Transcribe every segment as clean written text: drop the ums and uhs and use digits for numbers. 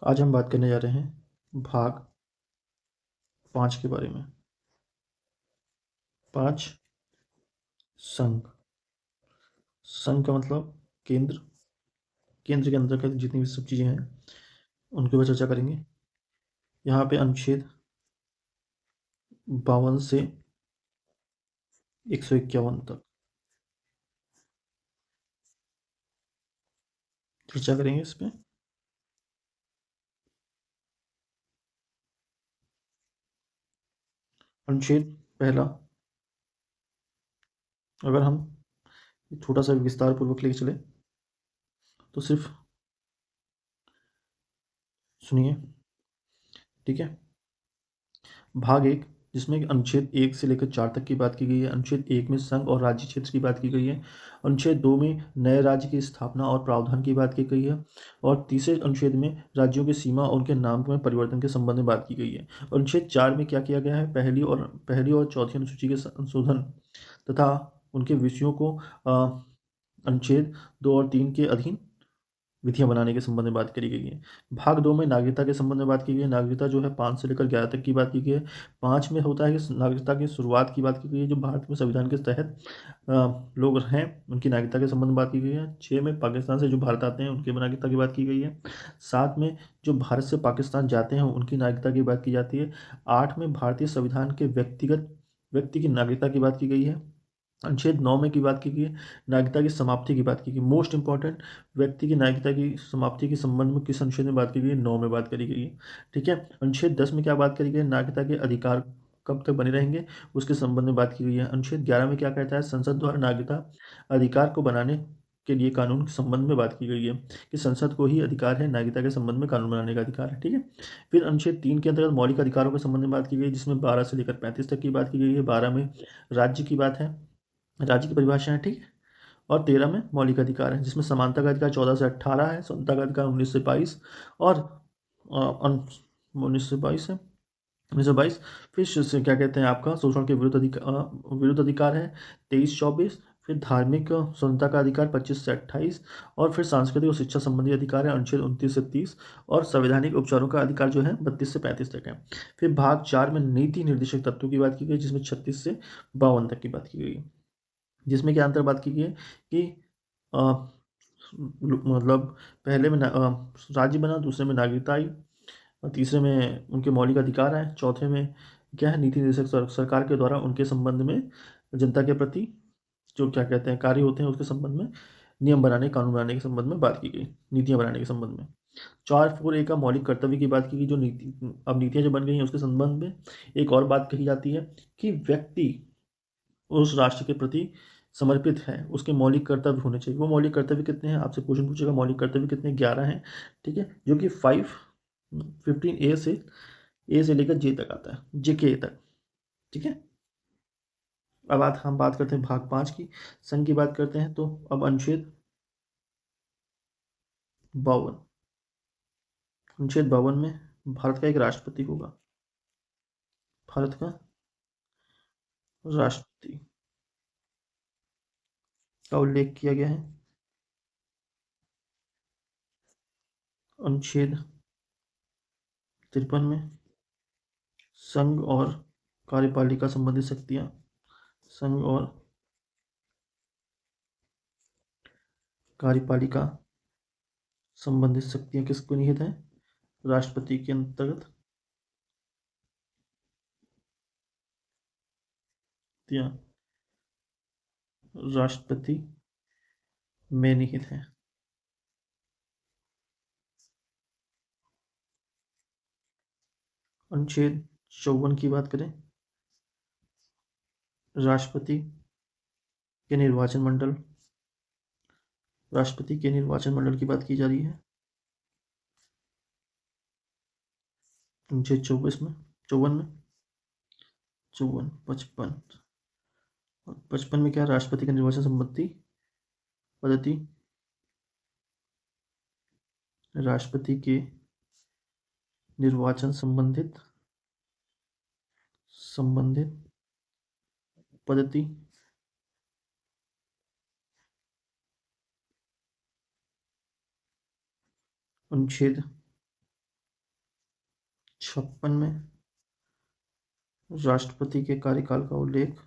आज हम बात करने जा रहे हैं भाग 5 के बारे में। 5 संघ। संघ का मतलब केंद्र। केंद्र के अंदर का जितनी भी सब चीज़ें हैं उनके ऊपर चर्चा करेंगे। यहाँ पे अनुच्छेद 52 से 151 तक चर्चा करेंगे इस पे। अनुच्छेद पहला, अगर हम छोटा सा विस्तार पूर्वक लेके चले तो सिर्फ सुनिए, ठीक है। भाग 1, जिसमें अनुच्छेद 1 से लेकर 4 तक की बात की गई है। अनुच्छेद 1 में संघ और राज्य क्षेत्र की बात की गई है। अनुच्छेद 2 में नए राज्य की स्थापना और प्रावधान की बात की गई है। और तीसरे अनुच्छेद में राज्यों की सीमा और उनके नाम में परिवर्तन के संबंध में बात की गई है। अनुच्छेद 4 में क्या किया गया है, पहली और चौथी अनुसूची के संशोधन तथा उनके विषयों को अनुच्छेद 2 और 3 के अधीन विधियां बनाने के संबंध में बात करी गई है। भाग 2 में नागरिकता के संबंध में बात की गई है। नागरिकता जो है 5 से लेकर 11 तक की बात की गई है। 5 में होता है कि नागरिकता की शुरुआत की बात की गई है, जो भारत में संविधान के तहत लोग हैं उनकी नागरिकता के संबंध में बात की गई है। 6 में पाकिस्तान से जो भारत आते हैं उनकी नागरिकता की बात की गई है। 7 में जो भारत से पाकिस्तान जाते हैं उनकी नागरिकता की बात की जाती है। 8 में भारतीय संविधान के व्यक्ति की नागरिकता की बात की गई है। अनुच्छेद 9 में की बात की गई है नागरिकता की समाप्ति की बात की गई। मोस्ट इंपॉर्टेंट, व्यक्ति की नागरिकता की समाप्ति के संबंध में किस अनुच्छेद में बात की गई है? 9 में बात करी गई है, ठीक है। अनुच्छेद 10 में क्या बात करी गई है? नागरिकता के अधिकार कब तक बने रहेंगे उसके संबंध में बात की गई है। अनुच्छेद 11 में क्या कहता है? संसद द्वारा नागरिकता अधिकार को बनाने के लिए कानून के संबंध में बात की गई है कि संसद को ही अधिकार है नागरिकता के संबंध में कानून बनाने का अधिकार है, ठीक है। फिर अनुच्छेद 3 के अंतर्गत मौलिक अधिकारों के संबंध में बात की गई, जिसमें 12 से लेकर 35 तक की बात की गई है। 12 में राज्य की बात है, राज्य की परिभाषा है, ठीक है। और 13 में मौलिक अधिकार है, जिसमें समानता का अधिकार 14 से 18 है, स्वतंत्रता का अधिकार 19 से 22 और 19 से 22 है, 1922। फिर से क्या कहते हैं, आपका शोषण के विरुद्ध अधिकार है 23-24। फिर धार्मिक स्वतंत्रता का अधिकार 25 से 28। और फिर सांस्कृतिक और शिक्षा संबंधी अधिकार है अनुच्छेद 29 से 30। और संवैधानिक उपचारों का अधिकार जो है 32 से 35 तक है। फिर भाग 4 में नीति निर्देशक तत्वों की बात की गई, जिसमें 36 से 52 तक की बात की गई, जिसमें क्या अंतर बात की गई है कि अ, मतलब पहले में राज्य बना, दूसरे में नागरिकता आई, और तीसरे में उनके मौलिक अधिकार आए, चौथे में क्या है, नीति निर्देशक सरकार के द्वारा उनके संबंध में जनता के प्रति जो क्या कहते हैं कार्य होते हैं उसके संबंध में नियम बनाने, कानून बनाने के संबंध में बात की गई, नीतियां बनाने के संबंध में। 4(4)(a) का मौलिक कर्तव्य की बात की गई, जो नीतियां जो बन गई हैं उसके संबंध में एक और बात कही जाती है कि व्यक्ति उस राष्ट्र के प्रति समर्पित है, उसके मौलिक कर्तव्य होने चाहिए। वो मौलिक कर्तव्य कितने हैं? आपसे क्वेश्चन पूछेगा मौलिक कर्तव्य कितने? 11 हैं, ठीक है, जो कि 15 ए से लेकर जे तक आता है, जे के तक, ठीक है। अब हम बात करते हैं भाग 5 की, संघ की बात करते हैं। तो अब अनुच्छेद 52, अनुच्छेद 52 में भारत का एक राष्ट्रपति होगा, भारत का राष्ट्रपति का उल्लेख किया गया है। अनुच्छेद 53 में संघ और कार्यपालिका संबंधित शक्तियां, संघ और कार्यपालिका संबंधित शक्तियां किसको निहित हैं? राष्ट्रपति के अंतर्गत या राष्ट्रपति में निहित है। अनुच्छेद 54 की बात करें, राष्ट्रपति के निर्वाचन मंडल, राष्ट्रपति के निर्वाचन मंडल की बात की जा रही है। अनुच्छेद 24 में, 54 में, 54, 55 और 55 में क्या? राष्ट्रपति के निर्वाचन संबंधी पद्धति, राष्ट्रपति के निर्वाचन संबंधित पद्धति अनुच्छेद 56 में राष्ट्रपति के कार्यकाल का उल्लेख,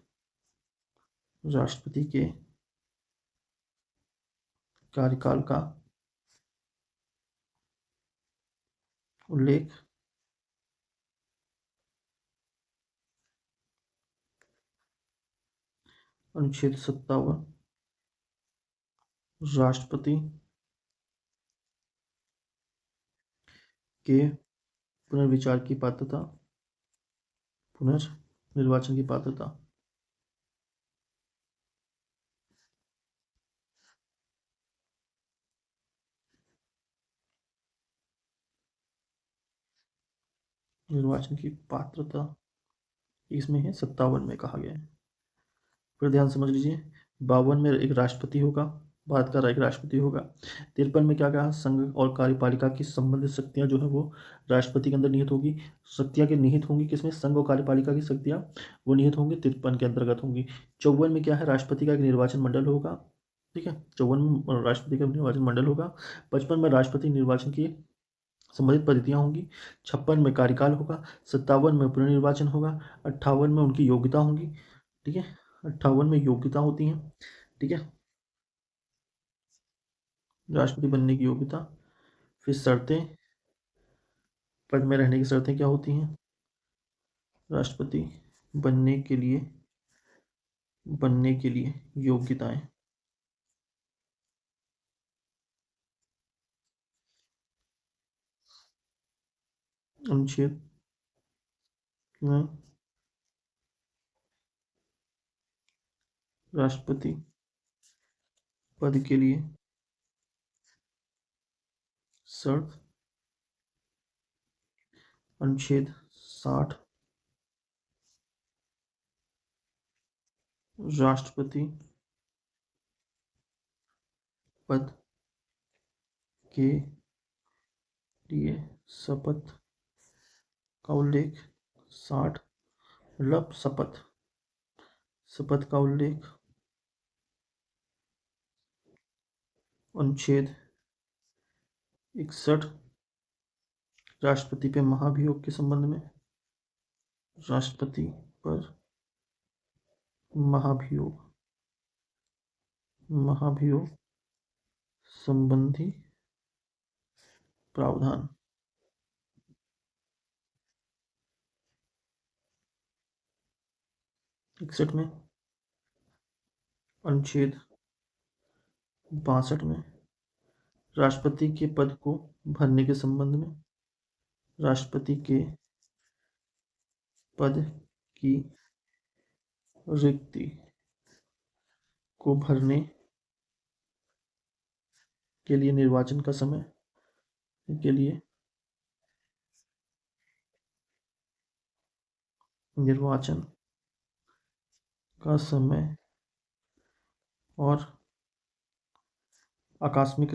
राष्ट्रपति के कार्यकाल का उल्लेख अनुच्छेद 57 राष्ट्रपति के पुनर्विचार की पात्रता, पुनर्निर्वाचन की पात्रता। निर्वाचन की पात्रता इसमें है 57 में कहा गया है। फिर ध्यान समझ लीजिए, 52 में एक राष्ट्रपति होगा, भारत का एक राष्ट्रपति होगा। 53 में क्या कहा, संघ और कार्यपालिका की संबंधित शक्तियां जो है वो राष्ट्रपति के अंदर निहित होगी। शक्तियां के निहित होंगी किसमें, संघ और कार्यपालिका की शक्तियां वो निहित होंगी 53 के अंतर्गत होंगी। 54 में क्या है, राष्ट्रपति का एक निर्वाचन मंडल होगा। ठीक है, 54 में राष्ट्रपति का निर्वाचन मंडल होगा। 55 में राष्ट्रपति निर्वाचन की संबंधित पद्धतियां होंगी। 56 में कार्यकाल होगा। 57 में पुनर्निर्वाचन होगा। 58 में उनकी योग्यता होंगी। ठीक है, 58 में योग्यता होती है। ठीक है, राष्ट्रपति बनने की योग्यता। फिर शर्तें, पद में रहने की शर्तें क्या होती हैं, राष्ट्रपति बनने के लिए योग्यताएं। अनुच्छेद में राष्ट्रपति पद के लिए शर्त, अनुच्छेद 60 राष्ट्रपति पद के लिए शपथ का उल्लेख, 60 मतलब शपथ का उल्लेख। अनुच्छेद 61 राष्ट्रपति पे महाभियोग के संबंध में, राष्ट्रपति पर महाभियोग संबंधी प्रावधान। इकसठ में, अनुच्छेद 62 में राष्ट्रपति के पद को भरने के संबंध में, राष्ट्रपति के पद की रिक्ति को भरने के लिए निर्वाचन का समय के लिए निर्वाचन का समय और आकस्मिक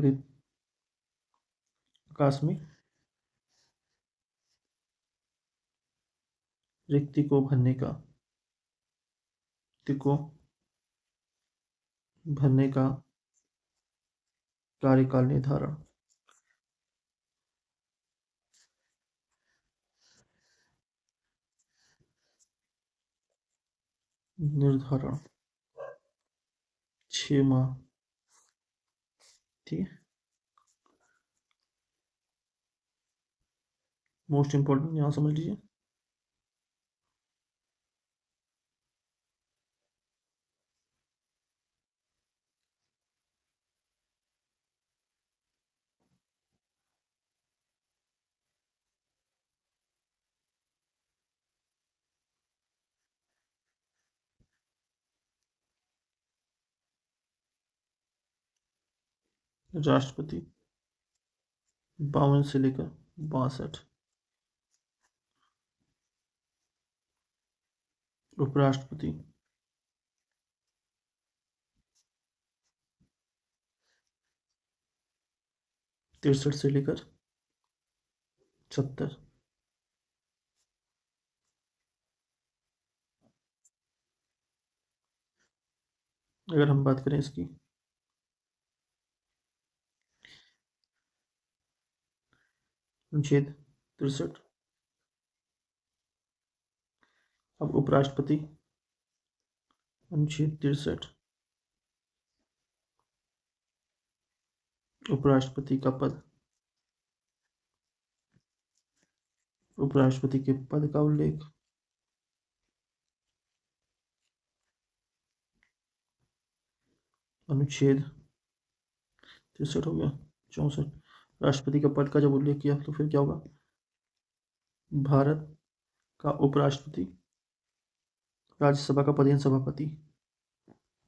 रिक्ति को भरने का कार्यकाल निर्धारण। निर्धारण 6 माह। ठीक है, मोस्ट इंपॉर्टेंट यहां समझ लीजिए। राष्ट्रपति 52 से लेकर 62, उपराष्ट्रपति 63 से लेकर 70, अगर हम बात करें इसकी, अनुच्छेद 63 अब उपराष्ट्रपति, अनुच्छेद 63, उपराष्ट्रपति का पद, उपराष्ट्रपति के पद का उल्लेख, अनुच्छेद 63 हो गया। 64, राष्ट्रपति का पद का जब उल्लेख किया तो फिर क्या होगा? भारत का उपराष्ट्रपति, राज्यसभा का पदेन सभापति,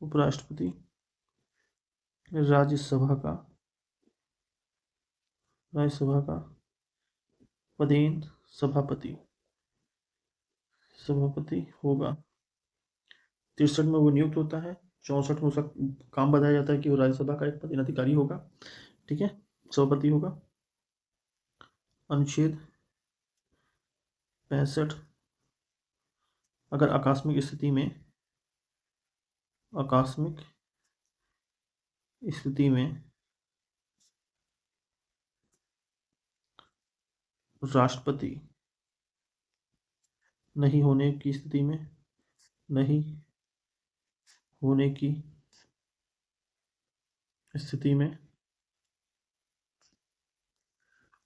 उपराष्ट्रपति, राज्यसभा का पदेन सभापति होगा। 63 में वो नियुक्त होता है, 64 में उसका काम बताया जाता है कि वो राज्यसभा का एक पदेन अधिकारी होगा, ठीक है, सभापति होगा। अनुच्छेद 65, अगर आकस्मिक स्थिति में राष्ट्रपति नहीं होने की स्थिति में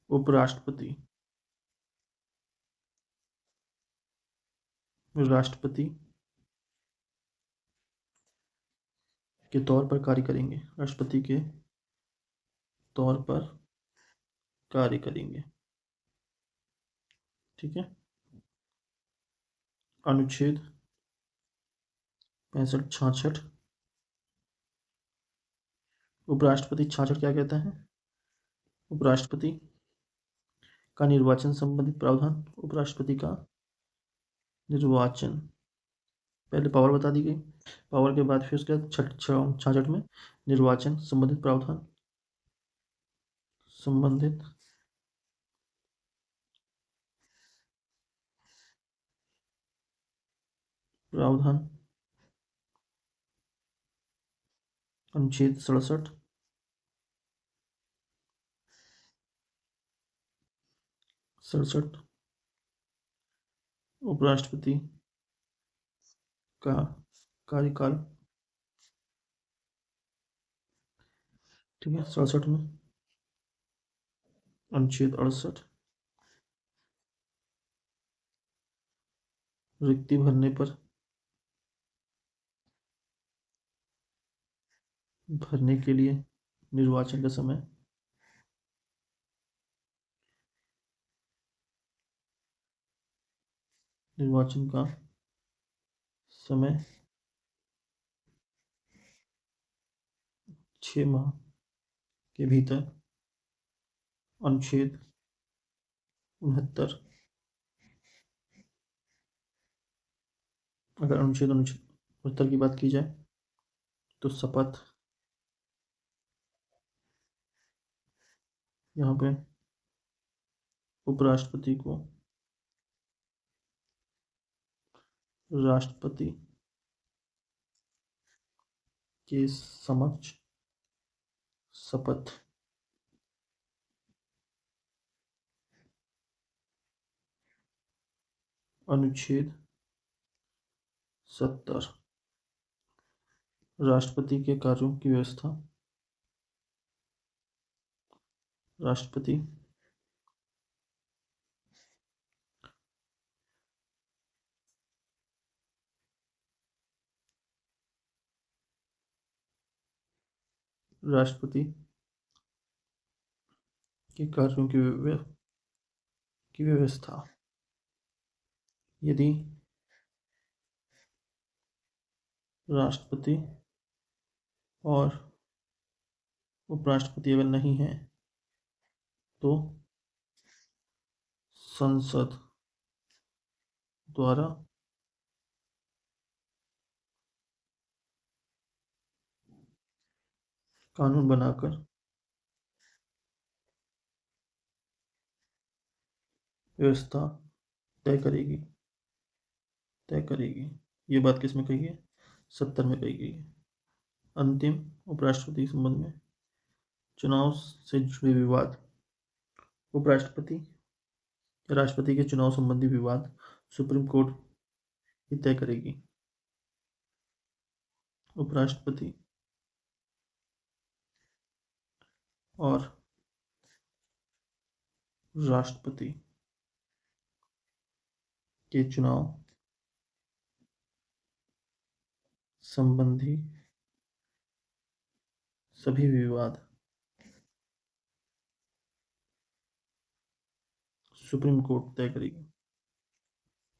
उपराष्ट्रपति राष्ट्रपति के तौर पर कार्य करेंगे, राष्ट्रपति के तौर पर कार्य करेंगे, ठीक है। अनुच्छेद 65, 66, उपराष्ट्रपति 66 क्या कहता है? उपराष्ट्रपति का निर्वाचन संबंधित प्रावधान, उपराष्ट्रपति का निर्वाचन, पहले पावर बता दी गई, पावर के बाद फिर उसके 66 में निर्वाचन संबंधित प्रावधान, अनुच्छेद 67, उपराष्ट्रपति का कार्यकाल, ठीक है। 67 में अनुच्छेद 68, रिक्ति भरने के लिए निर्वाचन का समय, निर्वाचन का समय 6 माह के भीतर, अनुच्छेद 69, अगर अनुच्छेद 69 की बात की जाए तो शपथ, यहाँ पे उपराष्ट्रपति को राष्ट्रपति के समक्ष शपथ, अनुच्छेद 70, राष्ट्रपति के कार्यों की व्यवस्था, राष्ट्रपति के कार्यों की व्यवस्था, यदि राष्ट्रपति और उपराष्ट्रपति अगर नहीं है तो संसद द्वारा कानून बनाकर व्यवस्था तय करेगी। ये बात किसमें कही है? 70 में कही गई है। अंतिम, उपराष्ट्रपति के संबंध में चुनाव से जुड़े विवाद, उपराष्ट्रपति या राष्ट्रपति के चुनाव संबंधी विवाद सुप्रीम कोर्ट ही तय करेगी। उपराष्ट्रपति और राष्ट्रपति के चुनाव संबंधी सभी विवाद सुप्रीम कोर्ट तय करेगी।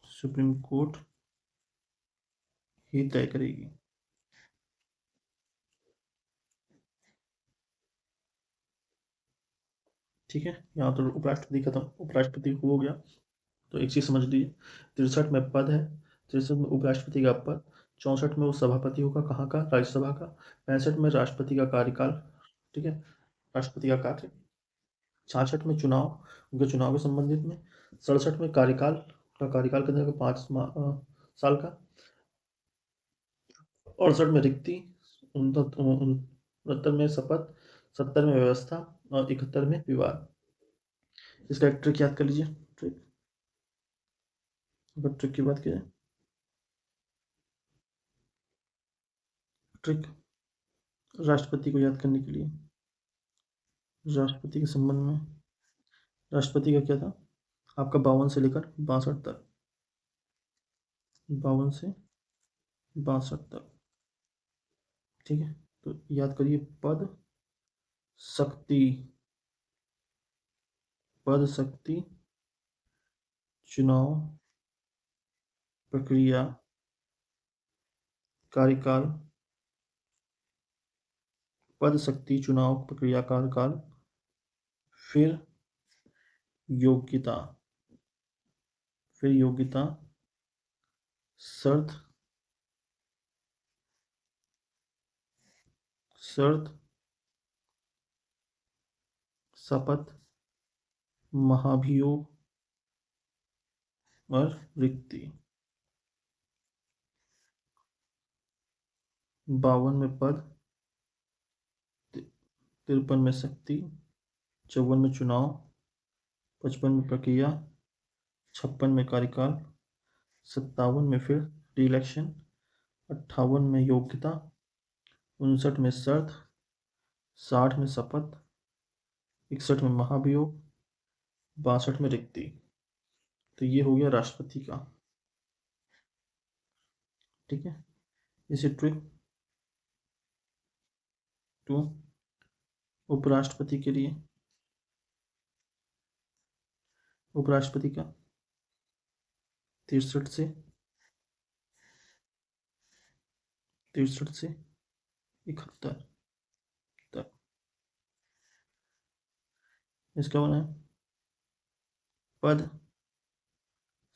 सुप्रीम कोर्ट ही तय करेगी। ठीक है, यहाँ तो उपराष्ट्रपति खत्म, उपराष्ट्रपति हो गया। तो एक चीज समझ लीजिए, 63 में पद है, 63 में उपराष्ट्रपति का पद, 64 में वो सभापति होगा कहाँ का, राज्यसभा का, 65 में राष्ट्रपति का कार्यकाल, ठीक है, राष्ट्रपति का कार्य, 66 में चुनाव, उनके चुनाव के संबंधित में, 67 में कार्यकाल कितने का, 5 साल का, 68 में रिक्ति, 69 में शपथ, 70 में व्यवस्था और 71 में विवाद। इसका एक ट्रिक याद कर लीजिए। ट्रिक, अगर ट्रिक की बात की जाए, ट्रिक राष्ट्रपति को याद करने के लिए, राष्ट्रपति के संबंध में, राष्ट्रपति का क्या था आपका, 52 से लेकर 62 तक, 52 से 62 तक। ठीक है, तो याद करिए, पद शक्ति, पद शक्ति, चुनाव प्रक्रिया, कार्यकाल, पद शक्ति, चुनाव प्रक्रिया, कार्यकाल, फिर योग्यता, फिर योग्यता, शर्त, शर्त, शपथ, महाभियोग और रिक्ति। 52 में पद, 53 में शक्ति, 54 में चुनाव, 55 में प्रक्रिया, 56 में कार्यकाल, 57 में फिर री इलेक्शन, 58 में योग्यता, 59 में शर्त, 60 में शपथ, 61 में महाभियोग, 62 में रिक्ति। तो ये हो गया राष्ट्रपति का। ठीक है, इसी ट्रिक टू उपराष्ट्रपति के लिए, उपराष्ट्रपति का 63 से 71 तक। इसका बना है पद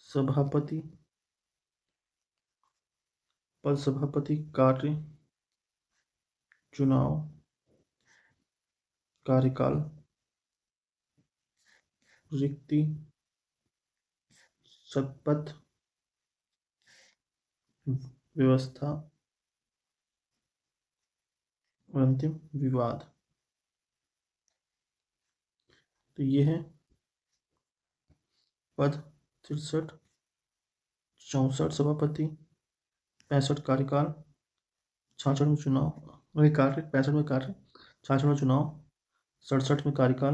सभापति, पद सभापति, कार्य, चुनाव, कार्यकाल, रिक्ति, शपथ, व्यवस्था और अंतिम विवाद। तो ये है पद 63, 64 सभापति, 65 कार्यकाल, 66 में चुनाव वही कार्य, 65 में कार्य, 66 में चुनाव, 67 में कार्यकाल,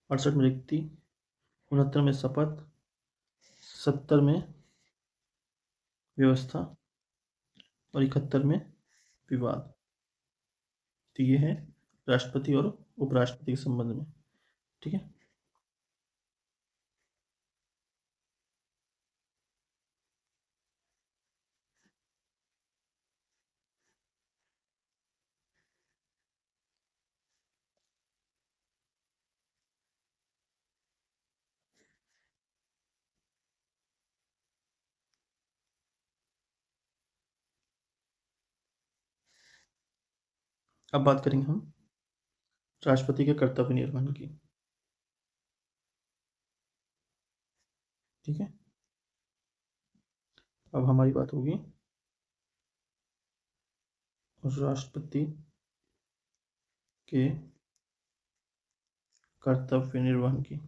68 में रिक्ति, 69 में शपथ, 70 में व्यवस्था और 71 में विवाद। तो ये है राष्ट्रपति और उपराष्ट्रपति के संबंध में। ठीक है, अब बात करेंगे हम राष्ट्रपति के कर्तव्य निर्वहन की। ठीक है, अब हमारी बात होगी राष्ट्रपति के कर्तव्य निर्वहन की।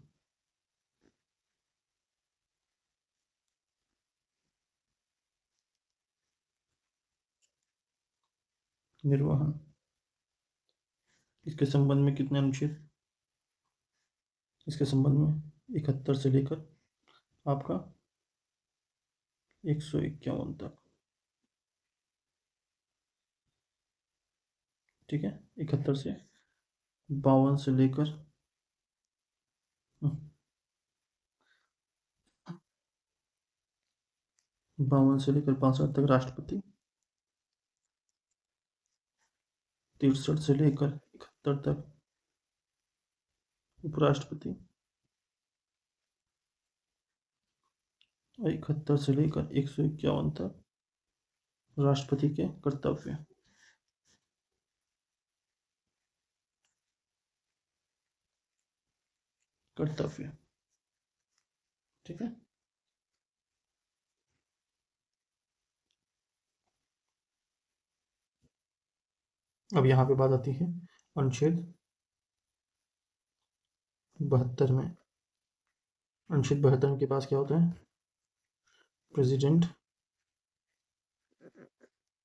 निर्वहन। इसके संबंध में कितने अनुच्छेद? इसके संबंध में 71 से लेकर आपका 151 तक। ठीक है, 71 से 52 से लेकर 52 से लेकर 65 तक राष्ट्रपति, 63 से लेकर 71 तक उपराष्ट्रपति, और 71 से लेकर 151 तक राष्ट्रपति के कर्तव्य। कर्तव्य। ठीक है। अब यहाँ पे बात आती है अनुच्छेद 72 में। अनुच्छेद 72 के पास क्या होता है? प्रेसिडेंट,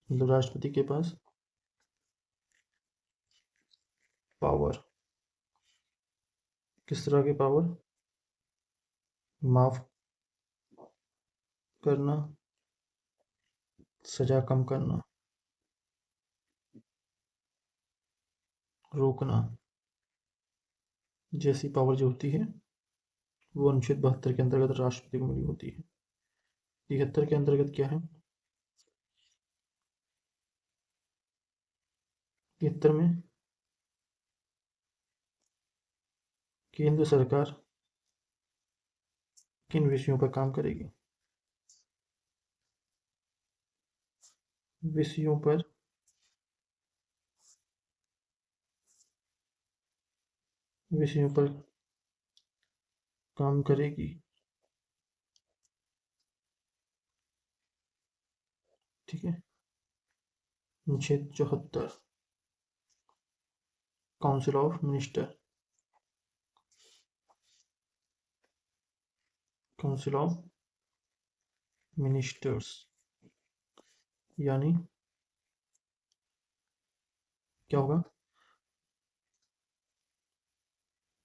मतलब राष्ट्रपति के पास पावर। किस तरह के पावर? माफ करना, सजा कम करना, रोकना, जैसी पावर जो होती है वो अनुच्छेद 72 के अंतर्गत राष्ट्रपति को मिली होती है। 73 के अंतर्गत क्या है? 73 में केंद्र सरकार किन विषयों पर काम करेगी? विषयों पर काम करेगी। ठीक है। अनुच्छेद 74 council of minister. Council of ministers यानी क्या होगा?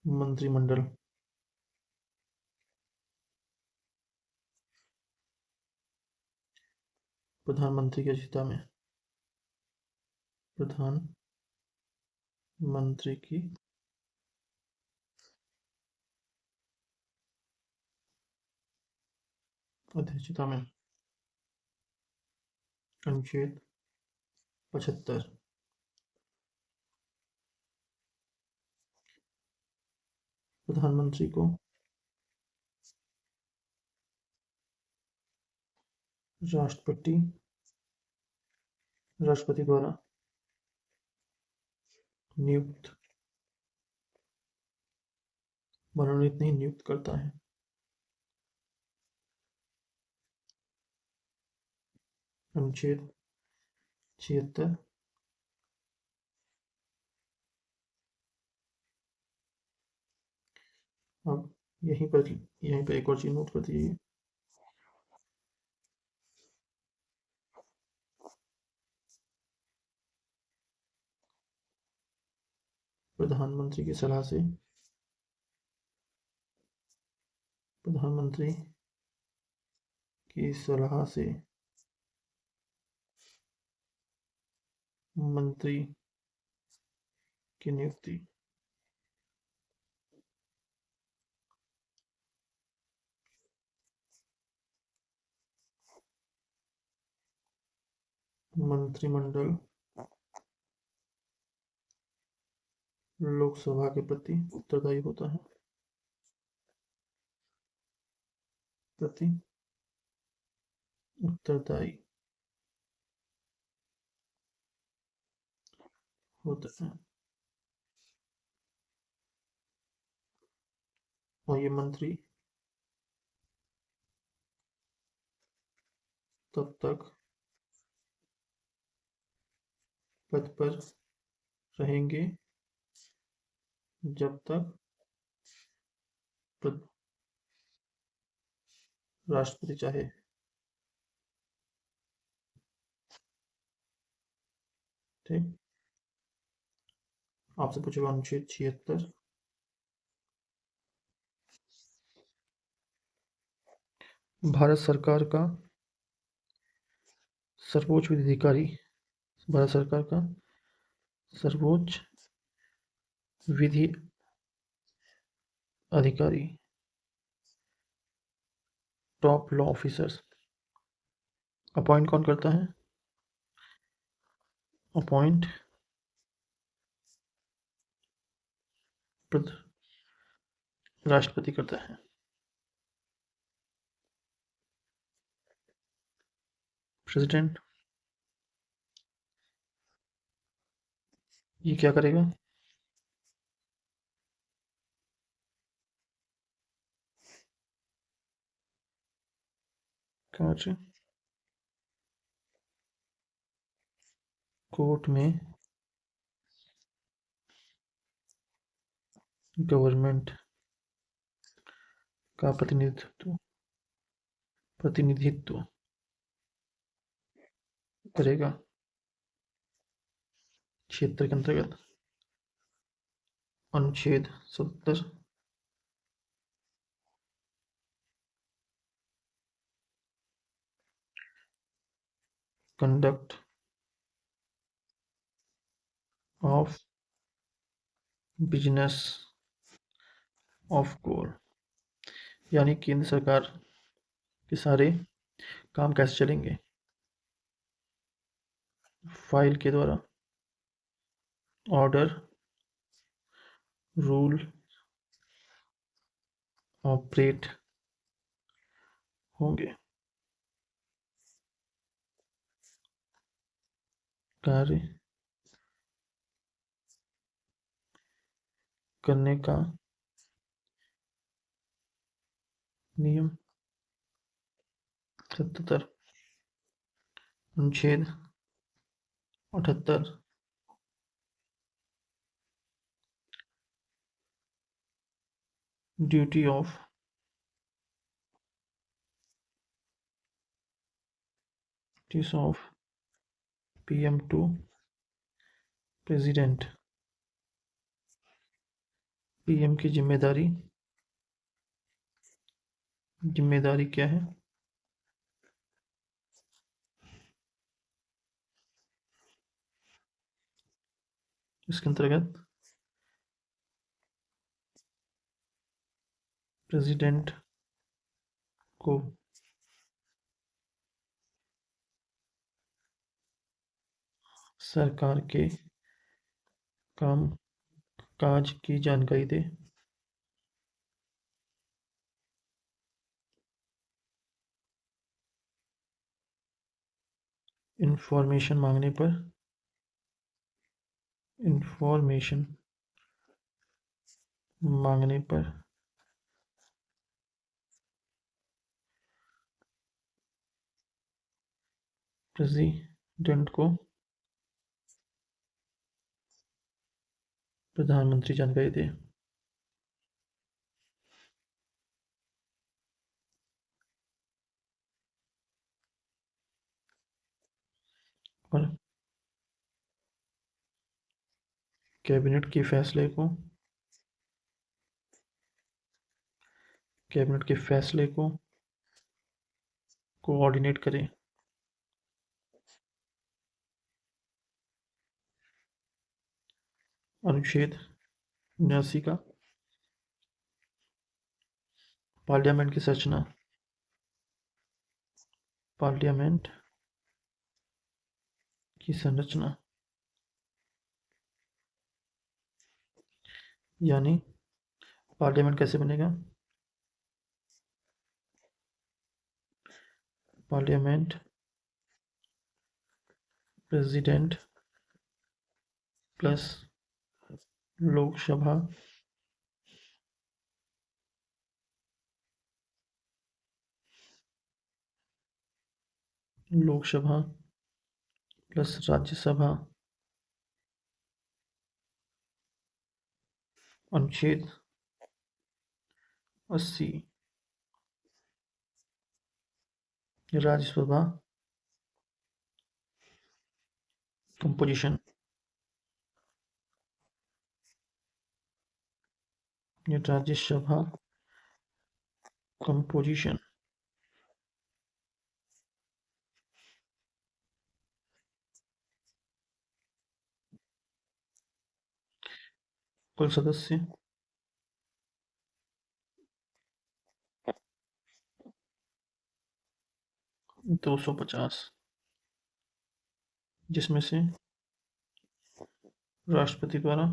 मंत्रिमंडल। प्रधानमंत्री की अध्यक्षता में। प्रधानमंत्री की अध्यक्षता में। अनुच्छेद 75 प्रधानमंत्री को राष्ट्रपति द्वारा नियुक्त, मनोनीत नहीं, नियुक्त करता है। अनुच्छेद 76 अब यहीं पर एक और चीज नोट कर दीजिए। प्रधानमंत्री की सलाह से मंत्री की नियुक्ति। मंत्रिमंडल लोकसभा के प्रति उत्तरदायी होता है। होता है। और ये मंत्री तब तक पद पर रहेंगे जब तक राष्ट्रपति चाहे। ठीक। आपसे पूछेगा अनुच्छेद 76। भारत सरकार का सर्वोच्च विधि अधिकारी, भारत सरकार का सर्वोच्च विधि अधिकारी, टॉप लॉ ऑफिसर्स, अपॉइंट कौन करता है? अपॉइंट राष्ट्रपति करता है। प्रेसिडेंट ये क्या करेगा? कार्य कोर्ट में गवर्नमेंट का प्रतिनिधित्व करेगा। क्षेत्र के अंतर्गत अनुच्छेद 70। Conduct of business of core, यानी केंद्र सरकार के सारे काम कैसे चलेंगे? फाइल के द्वारा ऑर्डर, रूल, ऑपरेट होंगे। कार्य करने का नियम 77। अनुच्छेद 78। Duty of PM to president. PM की जिम्मेदारी क्या है? इसके अंतर्गत प्रेसिडेंट को सरकार के काम काज की जानकारी दे। इंफॉर्मेशन मांगने पर प्रेसिडेंट को प्रधानमंत्री जानकारी दे। और कैबिनेट के फैसले को कोऑर्डिनेट करें। अनुच्छेद 79 का पार्लियामेंट की संरचना, यानी पार्लियामेंट कैसे बनेगा? Parliament president plus Lok Sabha plus Rajya Sabha. अनुच्छेद 80 राज्यसभा कंपोजिशन। ये राज्यसभा कंपोजिशन। कुल सदस्य 250, जिसमें से राष्ट्रपति द्वारा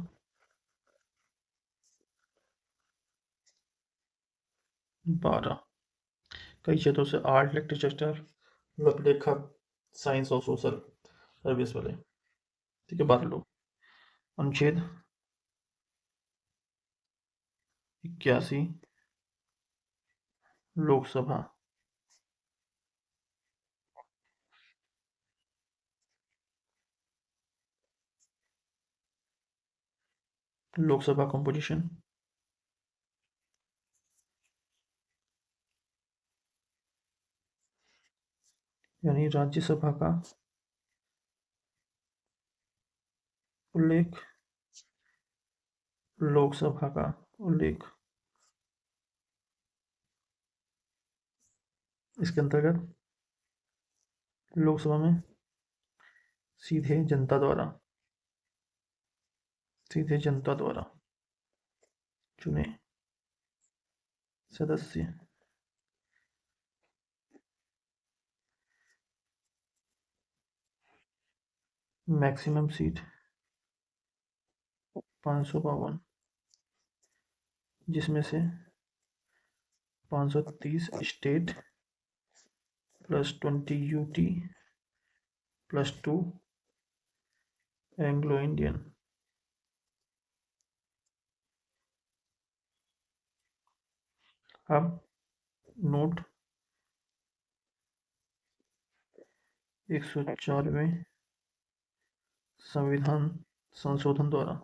12, कई क्षेत्रों से आर्ट, लिटरेचर, लेखक, साइंस और सोशल सर्विस वाले। ठीक है, 12 लोग। अनुच्छेद 81, लोकसभा। लोकसभा कंपोजिशन, यानी राज्यसभा का उल्लेख, लोकसभा का उल्लेख। इसके अंतर्गत लोकसभा में सीधे जनता द्वारा चुने सदस्य मैक्सिमम सीट 552, जिसमें से 530 स्टेट +20 यूटी +2 एंग्लो इंडियन। अब नोट 104वें संविधान संशोधन द्वारा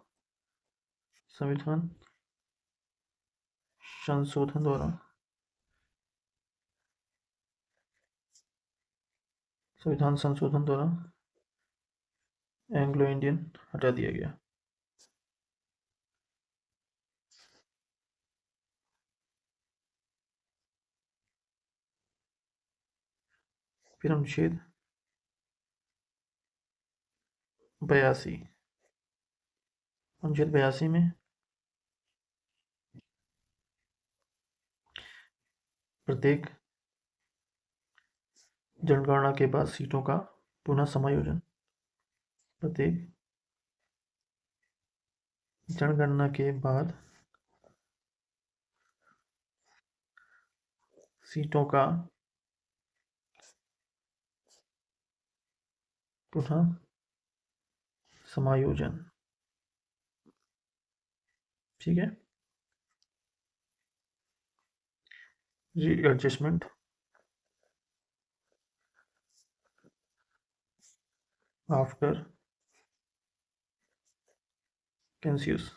संविधान संशोधन द्वारा एंग्लो इंडियन हटा दिया गया। फिर अनुच्छेद 82, अनुच्छेद 82 में प्रत्येक जनगणना के बाद सीटों का पुनः समायोजन। प्रत्येक जनगणना के बाद सीटों का पुनः समायोजन। ठीक है, रीएडजस्टमेंट आफ्टर कंसेंसस।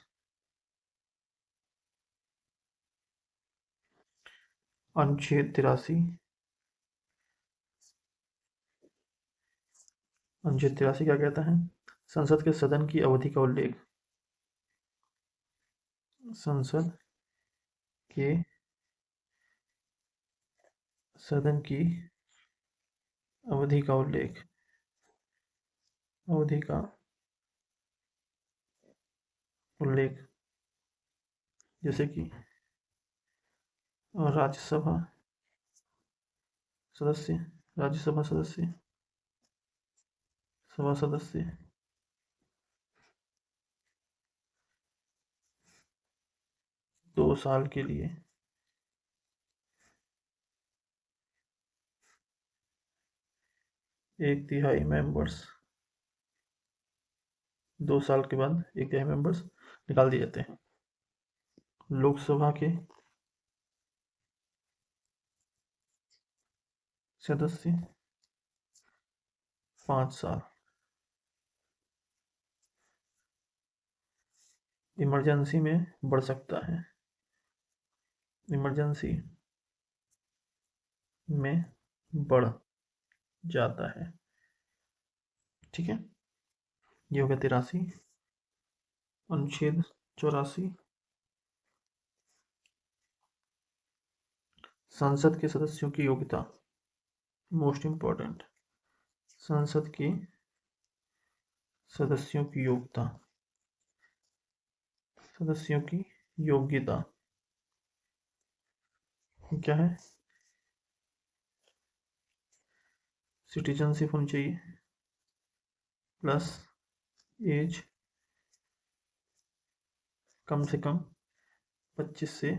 अनुच्छेद 83, अनुच्छेद 83 क्या कहता है? संसद के सदन की अवधि का उल्लेख। संसद के सदन की अवधि का उल्लेख, अवधि का उल्लेख, जैसे कि राज्यसभा सदस्य, राज्यसभा सदस्य, सभा सदस्य 2 साल के लिए 1/3 मेंबर्स, 2 साल के बाद 1/3 मेंबर्स निकाल दिए जाते हैं। लोकसभा के सदस्य 5 साल। इमरजेंसी में बढ़ सकता है, इमरजेंसी में बढ़ जाता है। ठीक है, ये हो गया 83। अनुच्छेद 84, संसद के सदस्यों की योग्यता, मोस्ट इम्पोर्टेंट, संसद के सदस्यों की योग्यता, सदस्यों की योग्यता क्या है? सिटीजनशिप होनी चाहिए, प्लस एज कम से कम 25 से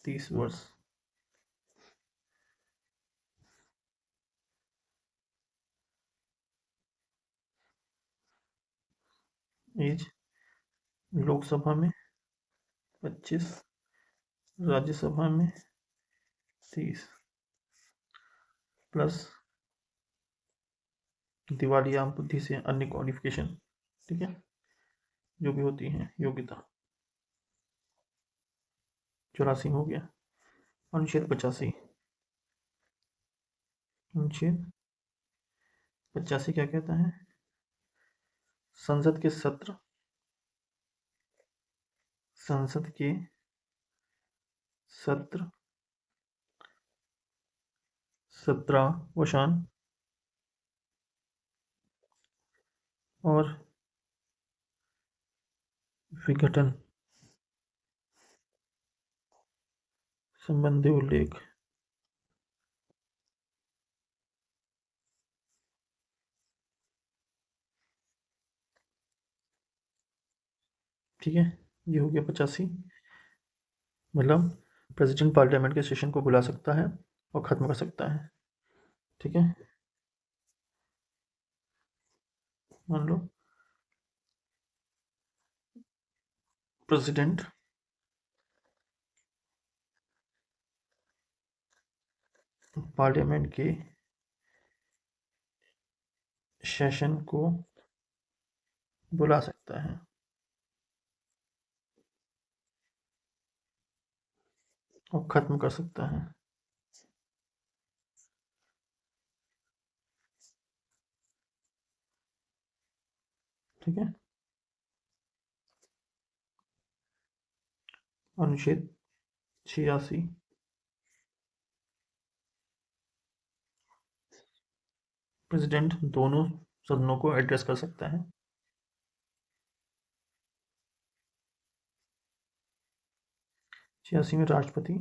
30 वर्ष। एज लोकसभा में 25, राज्यसभा में 30, प्लस दिवालिया बुद्धि से अन्य क्वालिफिकेशन, ठीक है, जो भी होती हैं योग्यता। 84 हो गया। अनुच्छेद 85, अनुच्छेद 85 क्या कहता है? संसद के सत्र, संसद के सत्र सत्रावसान और विघटन संबंधी उल्लेख, ठीक है। ये हो गया 85। मतलब प्रेसिडेंट पार्लियामेंट के सेशन को बुला सकता है और ख़त्म कर सकता है, ठीक है। मान लो प्रेसिडेंट पार्लियामेंट के सेशन को बुला सकता है और ख़त्म कर सकता है, ठीक है। अनुच्छेद 86, प्रेसिडेंट दोनों सदनों को एड्रेस कर सकता है। 86 में राष्ट्रपति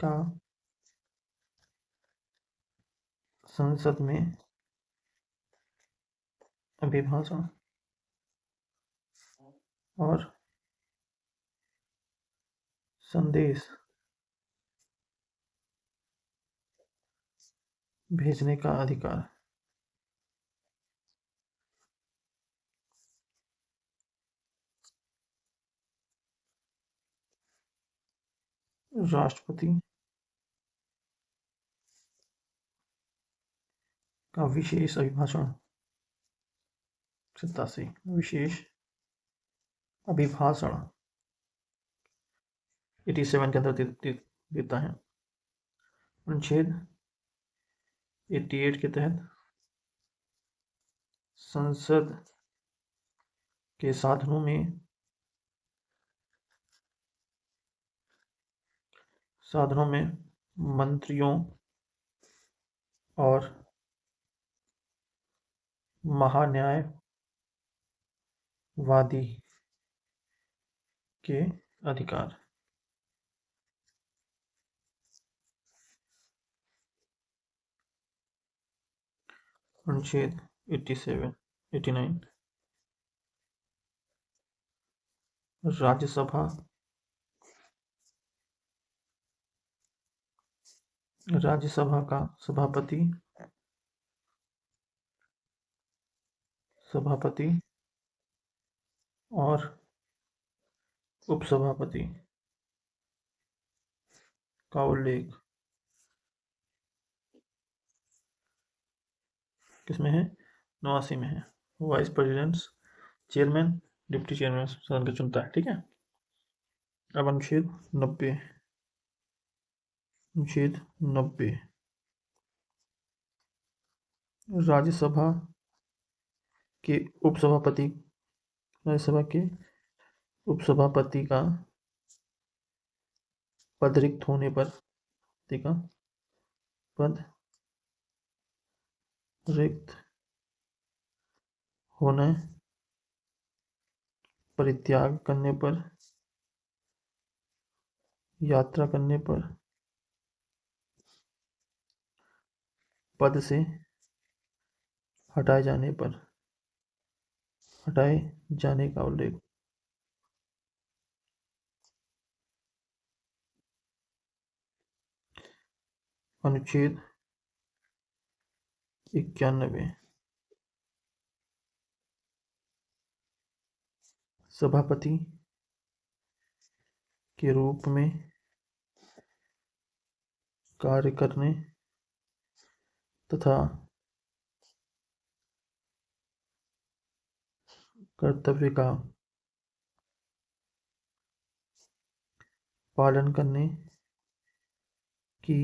का संसद में अभिभाषण और संदेश भेजने का अधिकार, राष्ट्रपति का विशेष अभिभाषण, 87 विशेष अभिभाषण 87 के अंदर देता है। अनुच्छेद 88 के तहत संसद के साधनों में मंत्रियों और महान्यायवादी के अधिकार, अनुच्छेद 87, 89 राज्यसभा का सभापति और उपसभापति का उल्लेख किसमें है? 89 में है। Vice president chairman deputy chairman सदन का चुनता है, ठीक है। अब अनुच्छेद 90, राज्यसभा के उपसभापति, राज्यसभा के उपसभापति का पद रिक्त होने पर का पद रिक्त होने परित्याग करने पर यात्रा करने पर पद से हटाए जाने का उल्लेख। अनुच्छेद 91 सभापति के रूप में कार्य करने तथा कर्तव्य का पालन करने की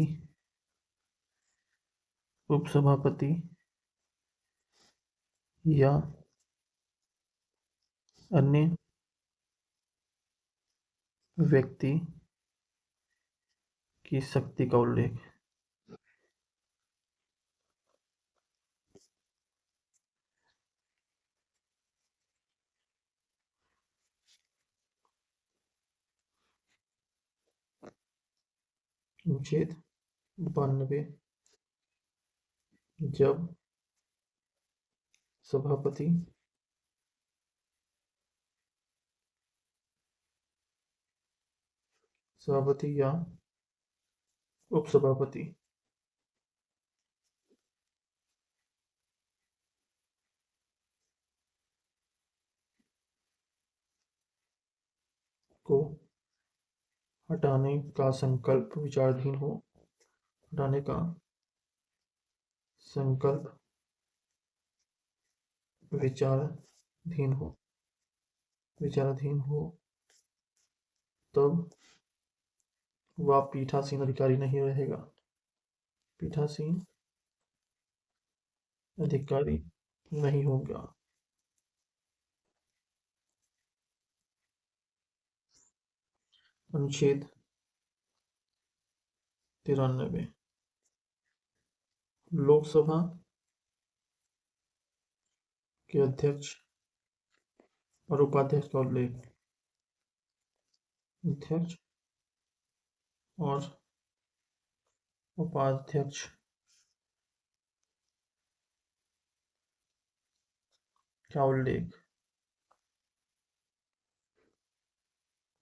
उपसभापति या अन्य व्यक्ति की शक्ति का उल्लेख। अनुच्छेद 92 जब सभापति या उपसभापति को हटाने का संकल्प विचाराधीन हो हटाने का संकल्प विचाराधीन हो तब वह पीठासीन अधिकारी नहीं रहेगा। पीठासीन अधिकारी नहीं होगा। अनुच्छेद 93 लोकसभा के अध्यक्ष और उपाध्यक्ष का उल्लेख। अध्यक्ष और उपाध्यक्ष का उल्लेख।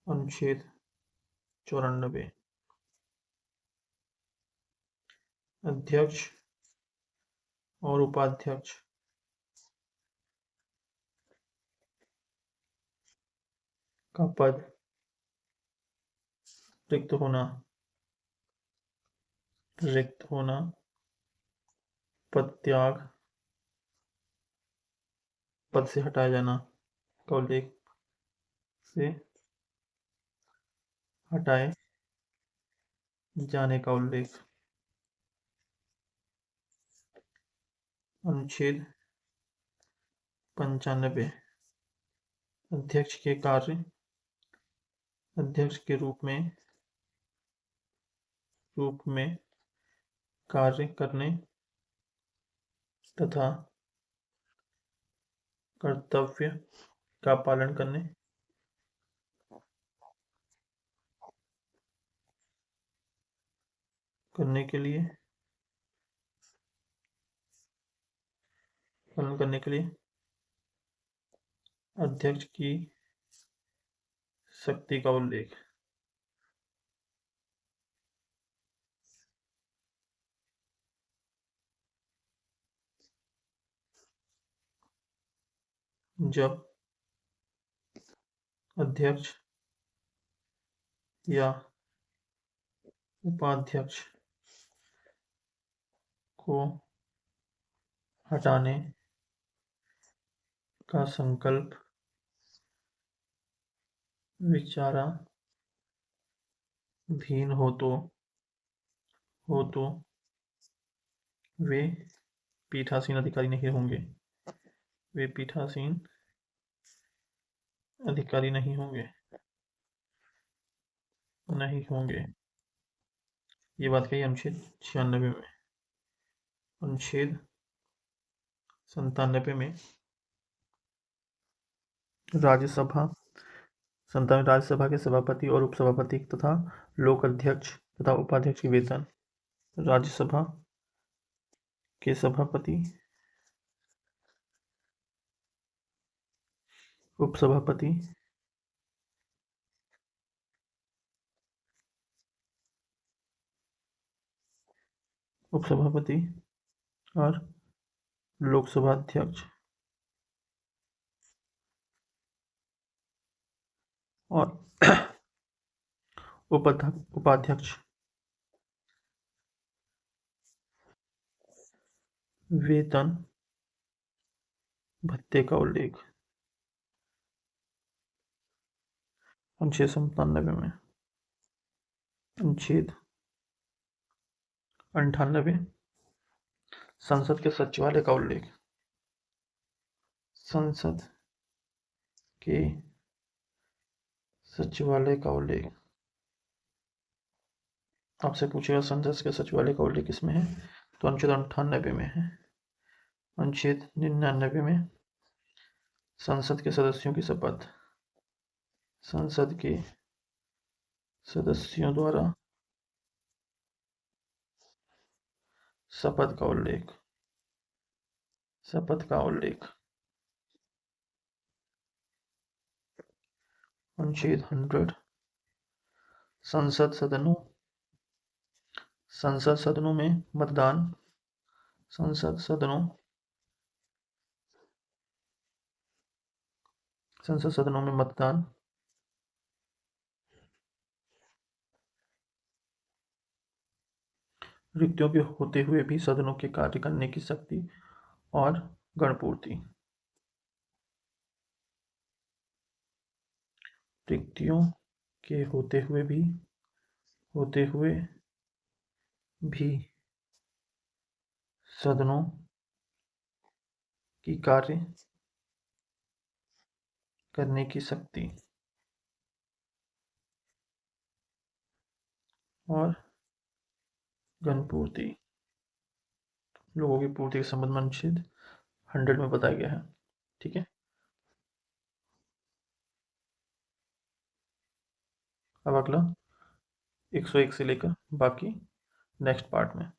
अनुच्छेद 94 अध्यक्ष और उपाध्यक्ष का पद रिक्त होना पद से हटाया जाना का उल्लेख। से हटाए जाने का उल्लेख। अनुच्छेद 95 अध्यक्ष के कार्य अध्यक्ष के रूप में कार्य करने तथा कर्तव्य का पालन करने के लिए अध्यक्ष की शक्ति का उल्लेख। जब अध्यक्ष या उपाध्यक्ष को हटाने का संकल्प विचाराधीन हो तो वे पीठासीन अधिकारी नहीं होंगे। अधिकारी नहीं होंगे, नहीं होंगे। ये बात कही अनुच्छेद 96 में। अनुच्छेद 97 में राज्यसभा राज्यसभा के सभापति और उपसभापति तथा लोक अध्यक्ष तथा उपाध्यक्ष के वेतन। राज्यसभा के सभापति, उपसभापति, उपसभापति और लोकसभा अध्यक्ष और उपाध्यक्ष वेतन भत्ते का उल्लेख अनुच्छेद 97 में। अनुच्छेद 98 संसद के सचिवालय का उल्लेख। संसद के सचिवालय का उल्लेख। आपसे पूछेगा संसद के सचिवालय का उल्लेख किसमें है, तो अनुच्छेद 98 में है। अनुच्छेद 99 में संसद के सदस्यों की शपथ। संसद के सदस्यों द्वारा शपथ का उल्लेख। शपथ का उल्लेख। अनुच्छेद 100 संसद सदनों में मतदान। संसद सदनों में मतदान। रिक्तियों के होते हुए भी सदनों के कार्य करने की शक्ति और गणपूर्ति। रिक्तियों के होते हुए भी सदनों की कार्य करने की शक्ति और गणपूर्ति, लोगों की पूर्ति के संबंध में अनुच्छेद 100 में बताया गया है। ठीक है, अब अगला 101 से लेकर बाकी नेक्स्ट पार्ट में।